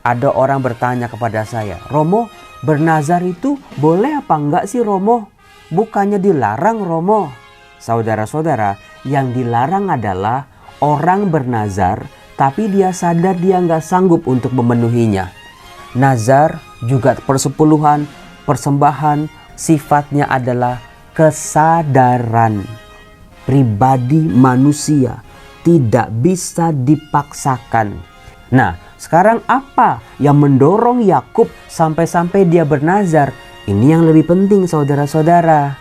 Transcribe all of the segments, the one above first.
Ada orang bertanya kepada saya, Romo, bernazar itu boleh apa enggak sih Romo? Bukannya dilarang Romo. Saudara-saudara, yang dilarang adalah orang bernazar tapi dia sadar dia nggak sanggup untuk memenuhinya. Nazar juga persepuluhan, persembahan, sifatnya adalah kesadaran pribadi manusia, tidak bisa dipaksakan. Nah, sekarang apa yang mendorong Yakub sampai-sampai dia bernazar? Ini yang lebih penting, saudara-saudara.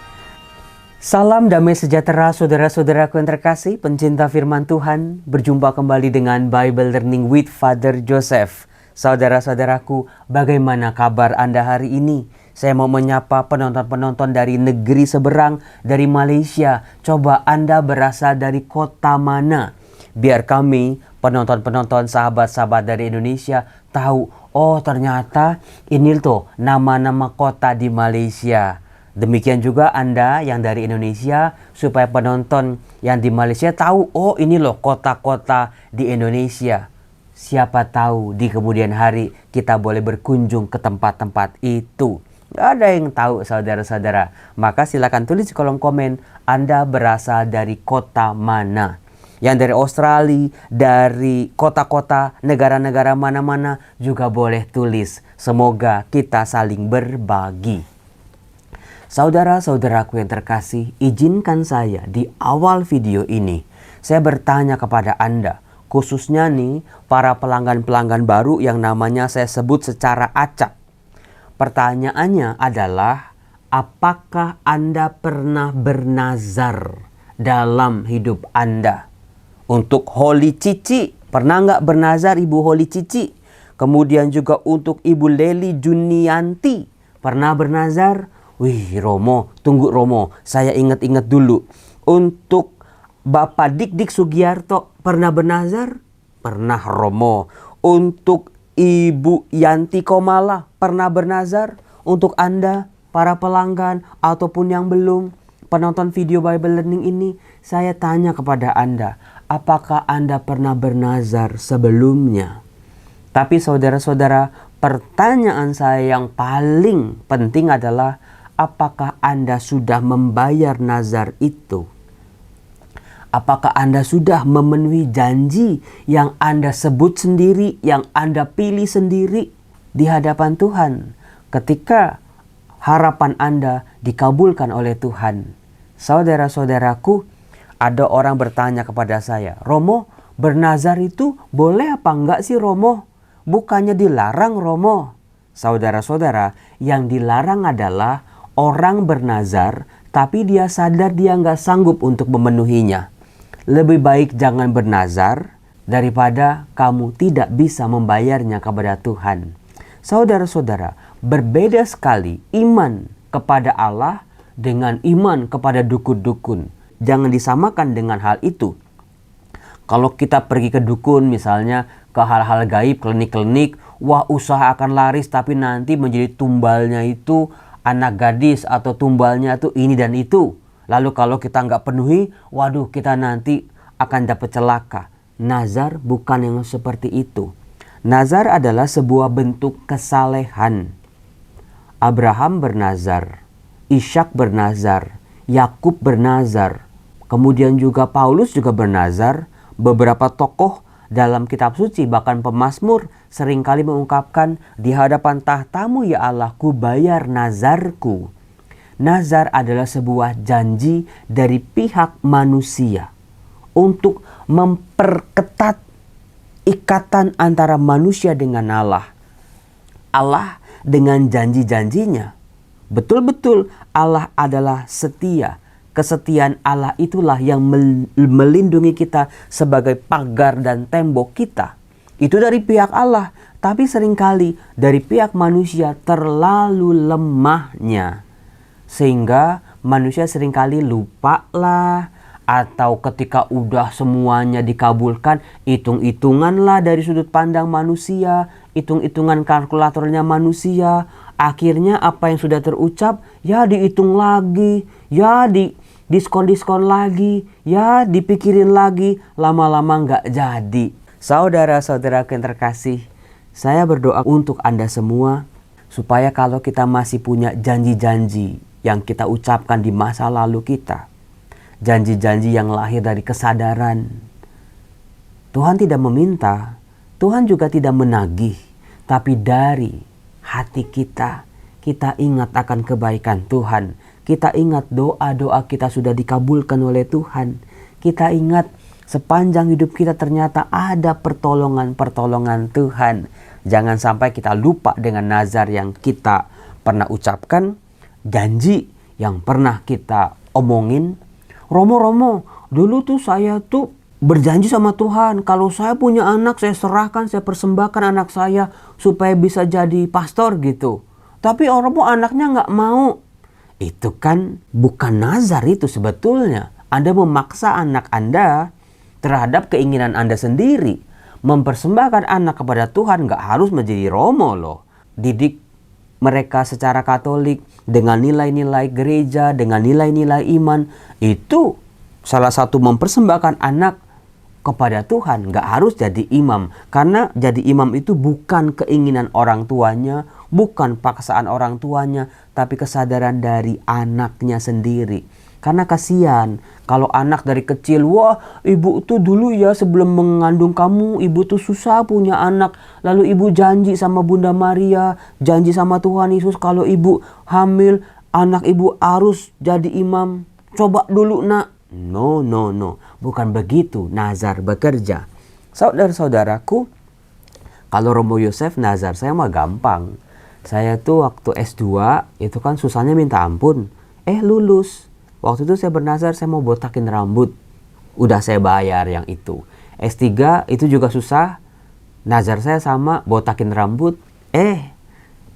Salam damai sejahtera saudara-saudaraku yang terkasih, pencinta firman Tuhan. Berjumpa kembali dengan Bible Learning with Father Joseph. Saudara-saudaraku, bagaimana kabar Anda hari ini? Saya mau menyapa penonton-penonton dari negeri seberang, dari Malaysia. Coba Anda berasal dari kota mana? Biar kami, penonton-penonton, sahabat-sahabat dari Indonesia tahu, oh ternyata ini tuh nama-nama kota di Malaysia. Demikian juga Anda yang dari Indonesia, supaya penonton yang di Malaysia tahu, oh ini loh kota-kota di Indonesia. Siapa tahu di kemudian hari kita boleh berkunjung ke tempat-tempat itu. Gak ada yang tahu, saudara-saudara. Maka silakan tulis di kolom komen Anda berasal dari kota mana. Yang dari Australia, dari kota-kota, negara-negara mana-mana juga boleh tulis. Semoga kita saling berbagi. Saudara-saudaraku yang terkasih, izinkan saya di awal video ini, saya bertanya kepada Anda, khususnya nih para pelanggan-pelanggan baru yang namanya saya sebut secara acak. Pertanyaannya adalah, apakah Anda pernah bernazar dalam hidup Anda? Untuk Holy Cici, pernah nggak bernazar Ibu Holy Cici? Kemudian juga untuk Ibu Leli Junianti, pernah bernazar? Wih Romo, tunggu Romo, saya ingat-ingat dulu. Untuk Bapak Dik Sugiarto, pernah bernazar? Pernah Romo. Untuk Ibu Yanti Komala, pernah bernazar? Untuk Anda, para pelanggan ataupun yang belum penonton video Bible Learning ini, saya tanya kepada Anda, apakah Anda pernah bernazar sebelumnya? Tapi saudara-saudara, pertanyaan saya yang paling penting adalah, apakah Anda sudah membayar nazar itu? Apakah Anda sudah memenuhi janji yang Anda sebut sendiri, yang Anda pilih sendiri di hadapan Tuhan ketika harapan Anda dikabulkan oleh Tuhan? Saudara-saudaraku, ada orang bertanya kepada saya, Romo, bernazar itu boleh apa enggak sih Romo? Bukannya dilarang Romo. Saudara-saudara, yang dilarang adalah orang bernazar tapi dia sadar dia nggak sanggup untuk memenuhinya. Lebih baik jangan bernazar daripada kamu tidak bisa membayarnya kepada Tuhan. Saudara-saudara, berbeda sekali iman kepada Allah dengan iman kepada dukun-dukun. Jangan disamakan dengan hal itu. Kalau kita pergi ke dukun misalnya, ke hal-hal gaib, klinik-klinik, wah usaha akan laris tapi nanti menjadi tumbalnya itu anak gadis atau tumbalnya itu ini dan itu. Lalu kalau kita nggak penuhi, waduh kita nanti akan dapat celaka. Nazar bukan yang seperti itu. Nazar adalah sebuah bentuk kesalehan. Abraham bernazar, Ishak bernazar, Yakub bernazar, kemudian juga Paulus juga bernazar. Beberapa tokoh dalam kitab suci, bahkan pemazmur, seringkali mengungkapkan, di hadapan tahtamu ya Allah, ku bayar nazarku. Nazar adalah sebuah janji dari pihak manusia untuk memperketat ikatan antara manusia dengan Allah. Allah dengan janji-janjinya. Betul-betul Allah adalah setia. Kesetiaan Allah itulah yang melindungi kita sebagai pagar dan tembok kita. Itu dari pihak Allah. Tapi seringkali dari pihak manusia terlalu lemahnya. Sehingga manusia seringkali lupa lah. Atau ketika udah semuanya dikabulkan, hitung-hitungan lah dari sudut pandang manusia. Hitung-hitungan kalkulatornya manusia. Akhirnya apa yang sudah terucap ya dihitung lagi, ya diskon-diskon lagi, ya dipikirin lagi, lama-lama nggak jadi. Saudara-saudara yang terkasih, Saya berdoa untuk Anda semua, supaya kalau kita masih punya janji-janji yang kita ucapkan di masa lalu kita, janji-janji yang lahir dari kesadaran, Tuhan tidak meminta, Tuhan juga tidak menagih, tapi dari hati kita, kita ingat akan kebaikan Tuhan. Kita ingat doa-doa kita sudah dikabulkan oleh Tuhan. Kita ingat sepanjang hidup kita ternyata ada pertolongan-pertolongan Tuhan. Jangan sampai kita lupa dengan nazar yang kita pernah ucapkan, janji yang pernah kita omongin. Romo, dulu tuh saya tuh berjanji sama Tuhan, kalau saya punya anak, saya serahkan, saya persembahkan anak saya supaya bisa jadi pastor gitu. Tapi Romo anaknya nggak mau. Itu kan bukan nazar itu sebetulnya. Anda memaksa anak Anda terhadap keinginan Anda sendiri. Mempersembahkan anak kepada Tuhan nggak harus menjadi Romo loh. Didik mereka secara Katolik dengan nilai-nilai gereja, dengan nilai-nilai iman. Itu salah satu mempersembahkan anak kepada Tuhan. Nggak harus jadi imam. Karena jadi imam itu bukan keinginan orang tuanya, bukan paksaan orang tuanya, tapi kesadaran dari anaknya sendiri. Karena kasihan kalau anak dari kecil, wah ibu tuh dulu ya sebelum mengandung kamu, ibu tuh susah punya anak. Lalu ibu janji sama Bunda Maria, janji sama Tuhan Yesus kalau ibu hamil, anak ibu harus jadi imam. Coba dulu nak. No, bukan begitu nazar bekerja. Saudara-saudaraku, kalau Romo Yosef nazar saya mah gampang. Saya tuh waktu S2 itu kan susahnya minta ampun. Lulus. Waktu itu saya bernazar saya mau botakin rambut. Udah saya bayar yang itu. S3 itu juga susah. Nazar saya sama botakin rambut.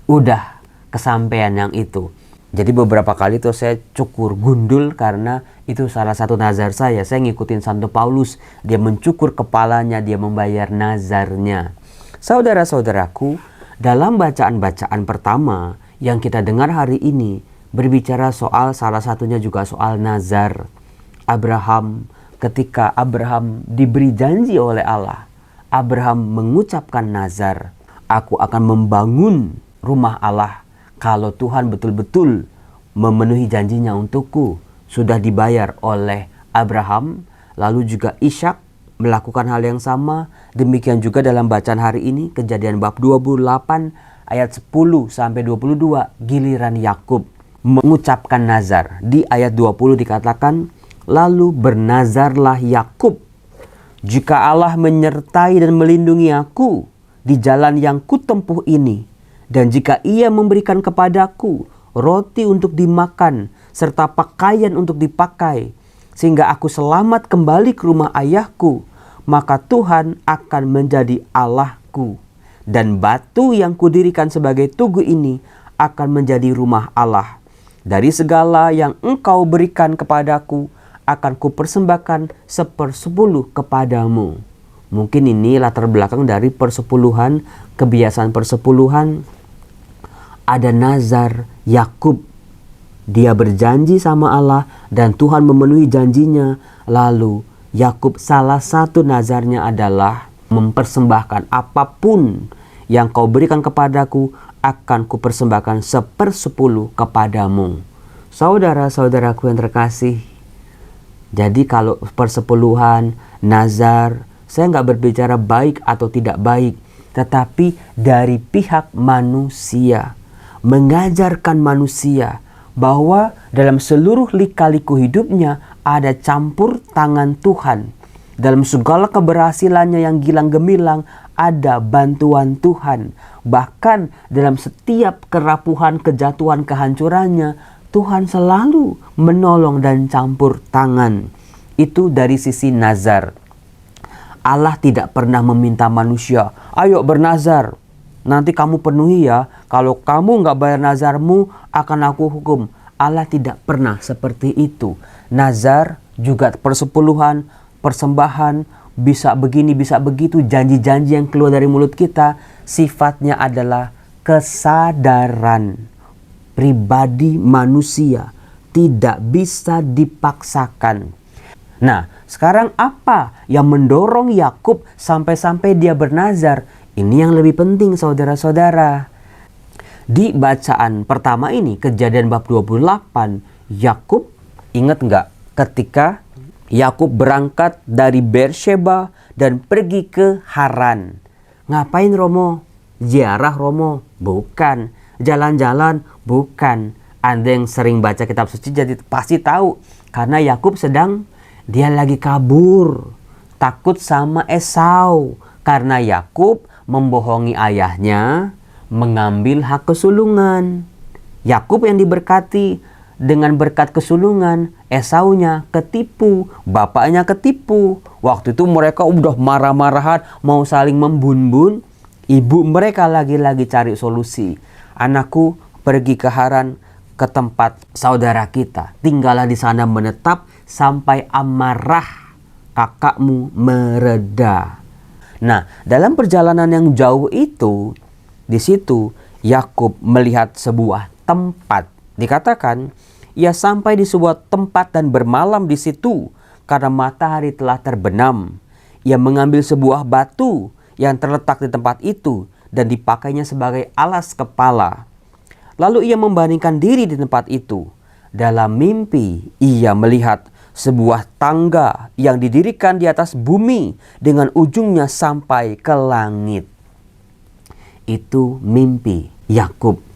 Udah kesampaian yang itu. Jadi beberapa kali tuh saya cukur gundul karena itu salah satu nazar saya. Saya ngikutin Santo Paulus. Dia mencukur kepalanya, dia membayar nazarnya. Saudara-saudaraku, dalam bacaan-bacaan pertama yang kita dengar hari ini berbicara soal salah satunya juga soal nazar. Abraham, ketika Abraham diberi janji oleh Allah, Abraham mengucapkan nazar, aku akan membangun rumah Allah kalau Tuhan betul-betul memenuhi janjinya untukku. Sudah dibayar oleh Abraham, lalu juga Ishak melakukan hal yang sama. Demikian juga dalam bacaan hari ini, Kejadian bab 28 ayat 10 sampai 22, giliran Yakub mengucapkan nazar. Di ayat 20 dikatakan, lalu bernazarlah Yakub, jika Allah menyertai dan melindungi aku di jalan yang kutempuh ini, dan jika Ia memberikan kepadaku roti untuk dimakan serta pakaian untuk dipakai, sehingga aku selamat kembali ke rumah ayahku, maka Tuhan akan menjadi Allahku, dan batu yang kudirikan sebagai tugu ini akan menjadi rumah Allah. Dari segala yang engkau berikan kepadaku, akan kupersembahkan 1/10 kepadamu. Mungkin ini latar belakang dari persepuluhan, kebiasaan persepuluhan. Ada nazar Yakub. Dia berjanji sama Allah dan Tuhan memenuhi janjinya. Lalu Yakub salah satu nazarnya adalah mempersembahkan apapun yang kau berikan kepadaku akan kupersembahkan 1/10 kepadamu. Saudara-saudaraku yang terkasih, jadi kalau persepuluhan, nazar, saya nggak berbicara baik atau tidak baik, tetapi dari pihak manusia, mengajarkan manusia bahwa dalam seluruh lika-liku hidupnya ada campur tangan Tuhan. Dalam segala keberhasilannya yang gilang gemilang ada bantuan Tuhan. Bahkan dalam setiap kerapuhan, kejatuhan, kehancurannya, Tuhan selalu menolong dan campur tangan. Itu dari sisi nazar. Allah tidak pernah meminta manusia, ayo bernazar, nanti kamu penuhi ya. Kalau kamu nggak bayar nazarmu, akan aku hukum. Allah tidak pernah seperti itu. Nazar juga persepuluhan, persembahan, bisa begini, bisa begitu. Janji-janji yang keluar dari mulut kita, sifatnya adalah kesadaran pribadi manusia. Tidak bisa dipaksakan. Nah, sekarang apa yang mendorong Yakub sampai-sampai dia bernazar? Ini yang lebih penting saudara-saudara. Di bacaan pertama ini, Kejadian bab 28, Yakub, ingat nggak ketika Yakub berangkat dari Beersheba dan pergi ke Haran. Ngapain Romo? Ziarah Romo? Bukan. Jalan-jalan? Bukan. Anda yang sering baca kitab suci jadi pasti tahu. Karena Yakub dia lagi kabur. Takut sama Esau. Karena Yakub membohongi ayahnya, mengambil hak kesulungan. Yakub yang diberkati dengan berkat kesulungan, Esaunya ketipu, bapaknya ketipu. Waktu itu mereka udah marah-marahan, mau saling membun-bun. Ibu mereka lagi-lagi cari solusi. Anakku, pergi ke Haran, ke tempat saudara kita. Tinggallah di sana menetap sampai amarah kakakmu mereda. Nah, dalam perjalanan yang jauh itu, di situ Yakub melihat sebuah tempat. Dikatakan, ia sampai di sebuah tempat dan bermalam di situ karena matahari telah terbenam. Ia mengambil sebuah batu yang terletak di tempat itu dan dipakainya sebagai alas kepala. Lalu ia membandingkan diri di tempat itu. Dalam mimpi, ia melihat sebuah tangga yang didirikan di atas bumi dengan ujungnya sampai ke langit. Itu mimpi Yakub.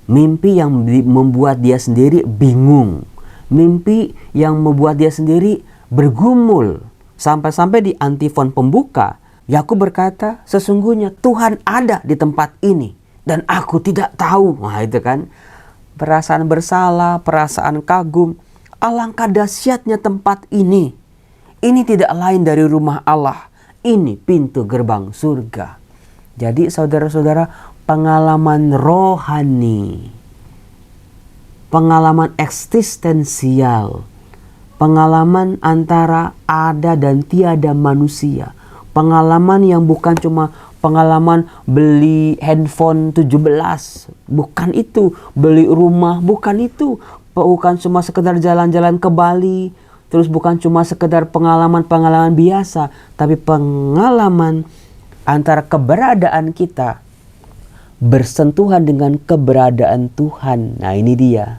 Mimpi yang membuat dia sendiri bingung. Mimpi yang membuat dia sendiri bergumul. Sampai-sampai di antifon pembuka, Yakub berkata, sesungguhnya Tuhan ada di tempat ini dan aku tidak tahu. Nah itu kan, perasaan bersalah, perasaan kagum. Alangkah dahsyatnya tempat ini. Ini tidak lain dari rumah Allah. Ini pintu gerbang surga. Jadi saudara-saudara, pengalaman rohani, pengalaman eksistensial, pengalaman antara ada dan tiada manusia, pengalaman yang bukan cuma pengalaman beli handphone 17, bukan itu, beli rumah, bukan itu, bukan cuma sekedar jalan-jalan ke Bali, terus bukan cuma sekedar pengalaman-pengalaman biasa, tapi pengalaman antara keberadaan kita bersentuhan dengan keberadaan Tuhan. Nah ini dia.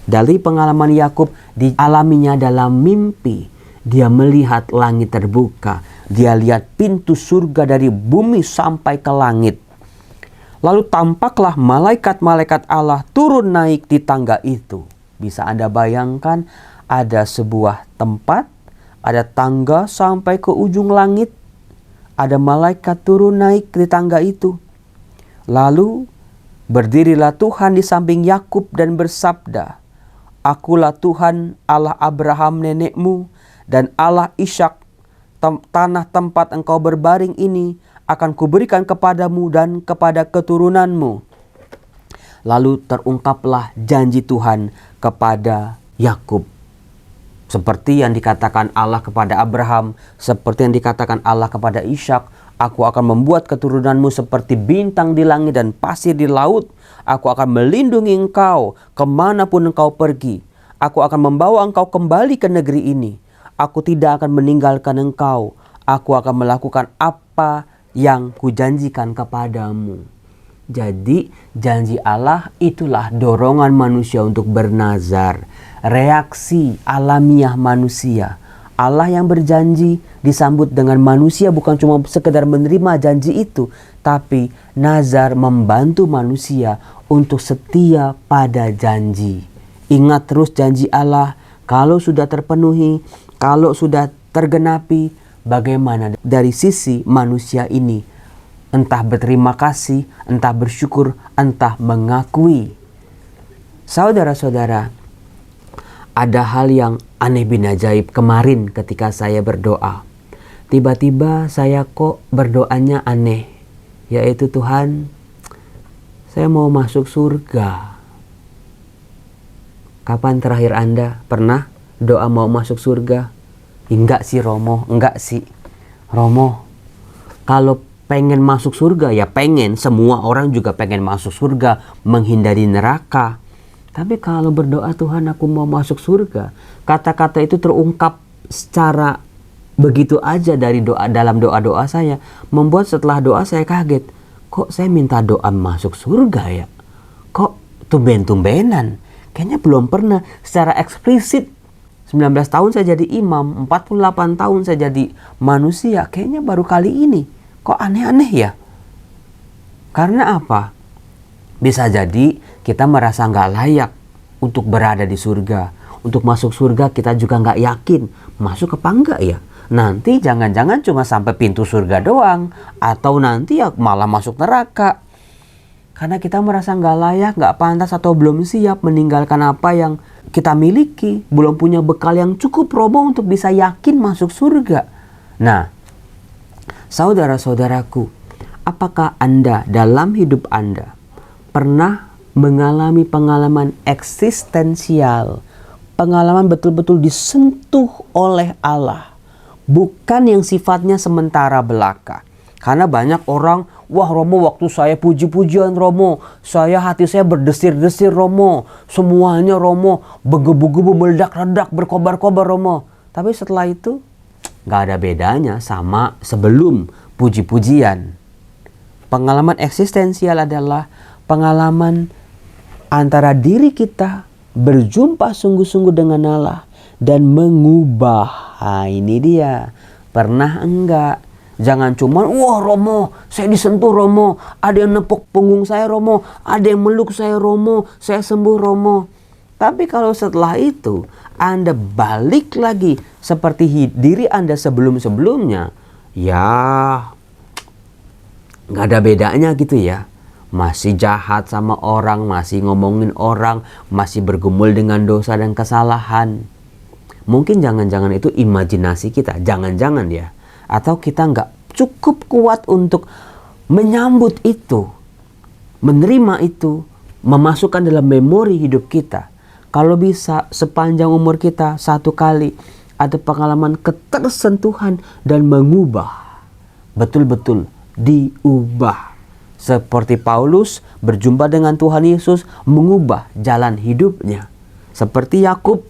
Dari pengalaman Yakub dialaminya dalam mimpi. Dia melihat langit terbuka. Dia lihat pintu surga dari bumi sampai ke langit. Lalu tampaklah malaikat-malaikat Allah turun naik di tangga itu. Bisa Anda bayangkan, ada sebuah tempat, ada tangga sampai ke ujung langit. Ada malaikat turun naik di tangga itu. Lalu berdirilah Tuhan di samping Yakub dan bersabda, Akulah Tuhan Allah Abraham nenekmu dan Allah Ishak. Tanah tempat engkau berbaring ini akan kuberikan kepadamu dan kepada keturunanmu. Lalu terungkaplah janji Tuhan kepada Yakub. Seperti yang dikatakan Allah kepada Abraham, seperti yang dikatakan Allah kepada Ishak, aku akan membuat keturunanmu seperti bintang di langit dan pasir di laut. Aku akan melindungi engkau kemanapun engkau pergi. Aku akan membawa engkau kembali ke negeri ini. Aku tidak akan meninggalkan engkau. Aku akan melakukan apa yang kujanjikan kepadamu. Jadi janji Allah itulah dorongan manusia untuk bernazar. Reaksi alamiah manusia. Allah yang berjanji disambut dengan manusia bukan cuma sekedar menerima janji itu, tapi nazar membantu manusia untuk setia pada janji. Ingat terus janji Allah, kalau sudah terpenuhi, kalau sudah tergenapi, bagaimana dari sisi manusia ini? Entah berterima kasih, entah bersyukur, entah mengakui. Saudara-saudara, ada hal yang aneh bin ajaib kemarin ketika saya berdoa. Tiba-tiba saya kok berdoanya aneh. Yaitu Tuhan, saya mau masuk surga. Kapan terakhir Anda pernah doa mau masuk surga? Enggak sih Romo, enggak sih. Romo, kalau pengen masuk surga ya pengen. Semua orang juga pengen masuk surga, menghindari neraka. Tapi kalau berdoa Tuhan aku mau masuk surga, kata-kata itu terungkap secara begitu aja dari doa, dalam doa-doa saya, membuat setelah doa saya kaget. Kok saya minta doa masuk surga ya? Kok tumben-tumbenan? Kayaknya belum pernah secara eksplisit. 19 tahun saya jadi imam, 48 tahun saya jadi manusia. Kayaknya baru kali ini. Kok aneh-aneh ya? Karena apa? Bisa jadi kita merasa nggak layak untuk berada di surga. Untuk masuk surga kita juga nggak yakin. Masuk apa enggak ya? Nanti jangan-jangan cuma sampai pintu surga doang. Atau nanti ya malah masuk neraka. Karena kita merasa nggak layak, nggak pantas atau belum siap meninggalkan apa yang kita miliki. Belum punya bekal yang cukup romo untuk bisa yakin masuk surga. Nah, saudara-saudaraku, apakah Anda dalam hidup Anda pernah mengalami pengalaman eksistensial? Pengalaman betul-betul disentuh oleh Allah. Bukan yang sifatnya sementara belaka. Karena banyak orang, wah Romo waktu saya puji-pujian Romo, hati saya berdesir-desir Romo, semuanya Romo, begebu-gebu, meledak-ledak, berkobar-kobar Romo. Tapi setelah itu gak ada bedanya sama sebelum puji-pujian. Pengalaman eksistensial adalah pengalaman antara diri kita berjumpa sungguh-sungguh dengan Allah dan mengubah. Nah, ini dia. Pernah enggak? Jangan cuman, wah Romo, saya disentuh Romo, ada yang nepuk punggung saya Romo, ada yang meluk saya Romo, saya sembuh Romo. Tapi kalau setelah itu Anda balik lagi seperti diri Anda sebelum-sebelumnya, ya nggak ada bedanya gitu ya. Masih jahat sama orang, masih ngomongin orang, masih bergumul dengan dosa dan kesalahan. Mungkin jangan-jangan itu imajinasi kita, jangan-jangan ya. Atau kita nggak cukup kuat untuk menyambut itu, menerima itu, memasukkan dalam memori hidup kita. Kalau bisa sepanjang umur kita satu kali ada pengalaman ketersentuhan dan mengubah, betul-betul diubah. Seperti Paulus berjumpa dengan Tuhan Yesus, mengubah jalan hidupnya. Seperti Yakub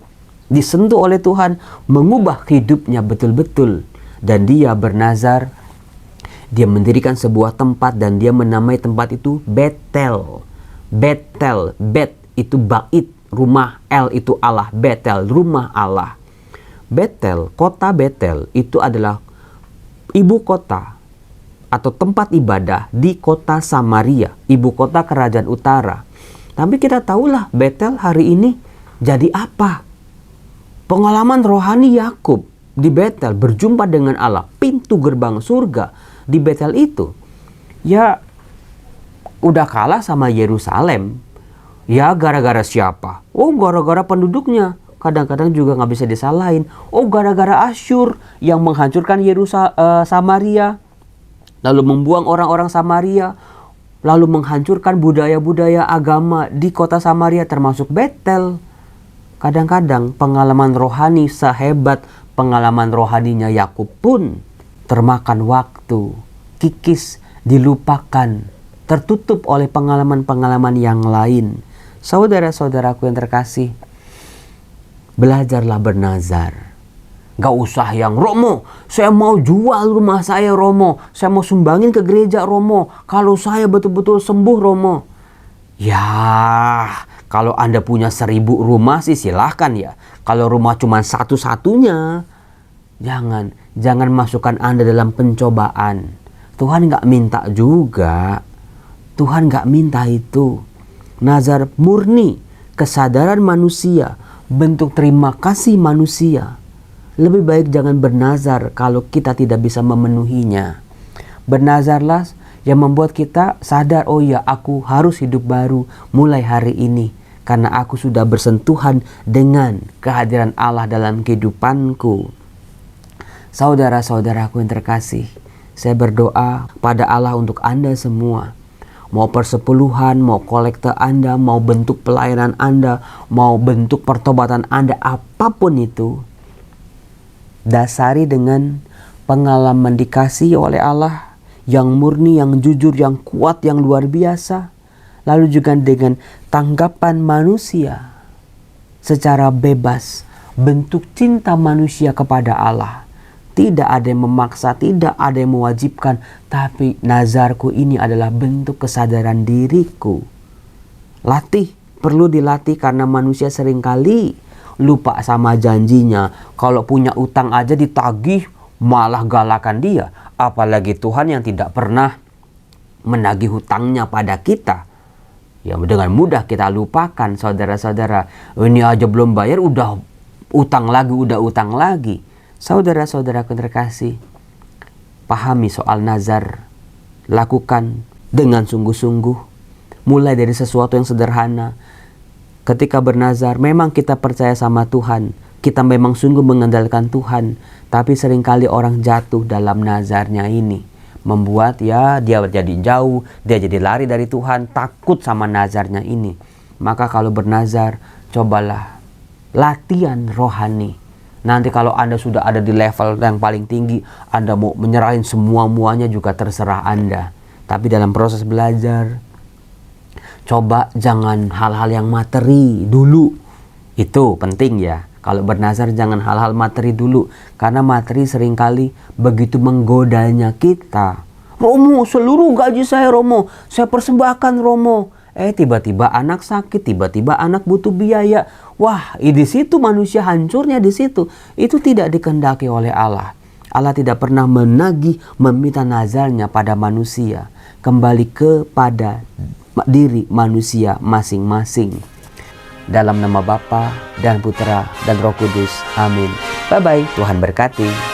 disentuh oleh Tuhan, mengubah hidupnya betul-betul. Dan dia bernazar, dia mendirikan sebuah tempat dan dia menamai tempat itu Betel. Betel, Bet itu bait, rumah, El itu Allah, Betel, rumah Allah. Betel, kota Betel itu adalah ibu kota atau tempat ibadah di kota Samaria, ibu kota kerajaan utara. Tapi kita tahulah Betel hari ini jadi apa? Pengalaman rohani Yakub di Betel berjumpa dengan Allah, pintu gerbang surga di Betel itu ya udah kalah sama Yerusalem. Ya gara-gara siapa? Oh gara-gara penduduknya. Kadang-kadang juga nggak bisa disalahin. Oh gara-gara Asyur yang menghancurkan Samaria, lalu membuang orang-orang Samaria, lalu menghancurkan budaya-budaya agama di kota Samaria termasuk Betel. Kadang-kadang pengalaman rohani sehebat pengalaman rohaninya Yakub pun termakan waktu, kikis, dilupakan, tertutup oleh pengalaman-pengalaman yang lain. Saudara-saudaraku yang terkasih, belajarlah bernazar. Gak usah yang Romo, saya mau jual rumah saya Romo, saya mau sumbangin ke gereja Romo, kalau saya betul-betul sembuh Romo. Ya, kalau Anda punya 1000 rumah sih silahkan ya. Kalau rumah cuma satu-satunya, jangan masukkan Anda dalam pencobaan. Tuhan gak minta juga. Tuhan gak minta itu. Nazar murni, kesadaran manusia, bentuk terima kasih manusia. Lebih baik jangan bernazar kalau kita tidak bisa memenuhinya. Bernazarlah yang membuat kita sadar, oh ya aku harus hidup baru mulai hari ini. Karena aku sudah bersentuhan dengan kehadiran Allah dalam kehidupanku. Saudara-saudaraku yang terkasih, saya berdoa pada Allah untuk Anda semua. Mau persepuluhan, mau kolekte Anda, mau bentuk pelayanan Anda, mau bentuk pertobatan Anda, apapun itu. Dasari dengan pengalaman dikasihi oleh Allah yang murni, yang jujur, yang kuat, yang luar biasa. Lalu juga dengan tanggapan manusia secara bebas, bentuk cinta manusia kepada Allah. Tidak ada yang memaksa, tidak ada yang mewajibkan. Tapi nazarku ini adalah bentuk kesadaran diriku. Latih, perlu dilatih karena manusia seringkali lupa sama janjinya. Kalau punya utang aja ditagih, malah galakan dia. Apalagi Tuhan yang tidak pernah menagih hutangnya pada kita. Ya dengan mudah kita lupakan saudara-saudara. Ini aja belum bayar udah utang lagi, udah utang lagi. Saudara-saudaraku terkasih, pahami soal nazar. Lakukan dengan sungguh-sungguh. Mulai dari sesuatu yang sederhana. Ketika bernazar, memang kita percaya sama Tuhan. Kita memang sungguh mengandalkan Tuhan. Tapi seringkali orang jatuh dalam nazarnya ini. Membuat dia jadi jauh, dia jadi lari dari Tuhan, takut sama nazarnya ini. Maka kalau bernazar, cobalah latihan rohani. Nanti kalau Anda sudah ada di level yang paling tinggi, Anda mau menyerahin semua-muanya juga terserah Anda. Tapi dalam proses belajar, coba jangan hal-hal yang materi dulu. Itu penting ya. Kalau bernazar jangan hal-hal materi dulu. Karena materi seringkali begitu menggodanya kita. Romo, seluruh gaji saya Romo, saya persembahkan Romo. Tiba-tiba anak sakit, tiba-tiba anak butuh biaya. Wah, di situ manusia hancurnya di situ. Itu tidak dikehendaki oleh Allah. Allah tidak pernah menagih, meminta nazarnya pada manusia. Kembali kepada diri manusia masing-masing. Dalam nama Bapa dan Putra dan Roh Kudus. Amin. Bye-bye. Tuhan berkati.